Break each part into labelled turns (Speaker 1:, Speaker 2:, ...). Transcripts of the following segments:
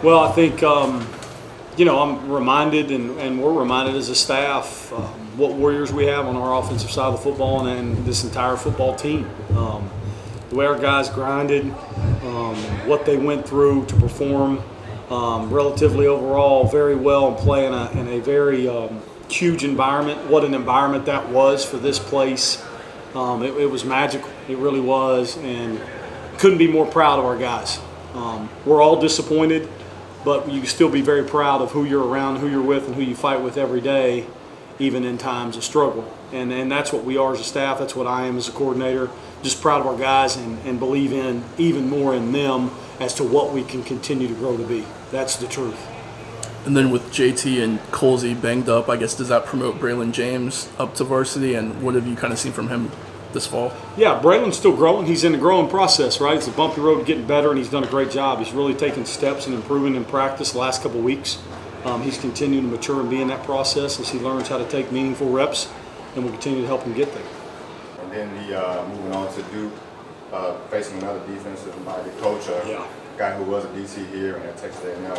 Speaker 1: Well, I think, I'm reminded and we're reminded as a staff what warriors we have on our offensive side of the football and this entire football team. The way our guys grinded, what they went through to perform relatively overall very well and play in a very huge environment. What an environment that was for this place. It was magical. It really was, and couldn't be more proud of our guys. We're all disappointed, but you can still be very proud of who you're around, who you're with, and who you fight with every day, even in times of struggle. And that's what we are as a staff. That's what I am as a coordinator. Just proud of our guys and believe in even more in them as to what we can continue to grow to be. That's the truth.
Speaker 2: And then with JT and Colzie banged up, I guess, does that promote Braylon James up to varsity? And what have you kind of seen from him this fall?
Speaker 1: Yeah, Braylon's still growing. He's in the growing process, right? It's a bumpy road to getting better, and he's done a great job. He's really taken steps and improving in practice the last couple of weeks. He's continuing to mature and be in that process as he learns how to take meaningful reps, and we'll continue to help him get there.
Speaker 3: And then moving on to Duke, facing another defensive-minded coach, a guy who was a DC here and at Texas A&M.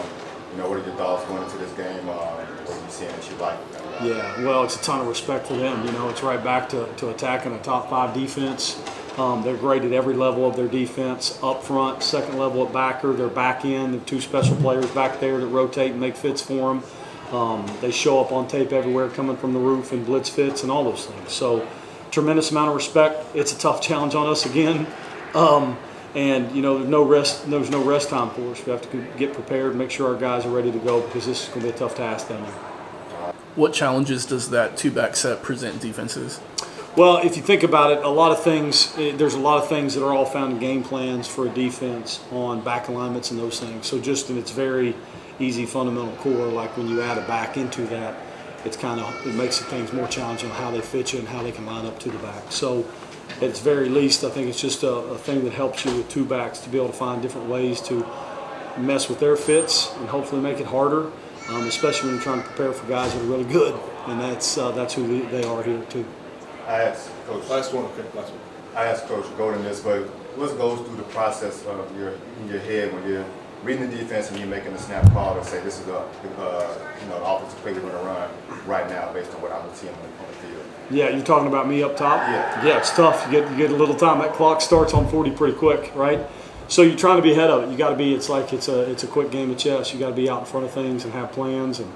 Speaker 3: What are your thoughts going into this game? What are you seeing that you like?
Speaker 1: Yeah, well, it's a ton of respect for them. It's right back to attacking a top 5 defense. They're great at every level of their defense, up front, second level at backer, their back end, the 2 special players back there that rotate and make fits for them. They show up on tape everywhere coming from the roof and blitz fits and all those things. So tremendous amount of respect. It's a tough challenge on us again. And there's no rest time for us. We have to get prepared, make sure our guys are ready to go because this is going to be a tough task down there.
Speaker 2: What challenges does that 2-back set present defenses?
Speaker 1: Well, if you think about it, there's a lot of things that are all found in game plans for a defense on back alignments and those things. So just in its very easy fundamental core, like when you add a back into that, it makes things more challenging how they fit you and how they can line up to the back. So at its very least, I think it's just a thing that helps you with 2 backs to be able to find different ways to mess with their fits and hopefully make it harder, especially when you're trying to prepare for guys that are really good, and that's who they are here too.
Speaker 3: I asked Coach.
Speaker 4: Last one.
Speaker 3: I asked Coach Golden this, but what goes through the process of in your head when you're reading the defense and you're making a snap call to say this is the offensive play we're going to run right now based on what I'm seeing on the field?
Speaker 1: Yeah, you're talking about me up top?
Speaker 3: Yeah,
Speaker 1: it's tough. You get a little time. That clock starts on 40 pretty quick, right? So you're trying to be ahead of it. You got to be. It's like it's a quick game of chess. You got to be out in front of things and have plans, and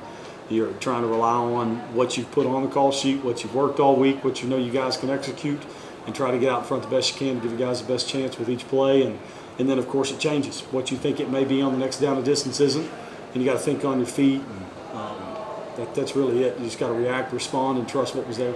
Speaker 1: you're trying to rely on what you've put on the call sheet, what you've worked all week, what you guys can execute, and try to get out in front the best you can to give you guys the best chance with each play. And then of course it changes. What you think it may be on the next down of distance isn't, and you got to think on your feet. And that's really it. You just got to react, respond, and trust what was there.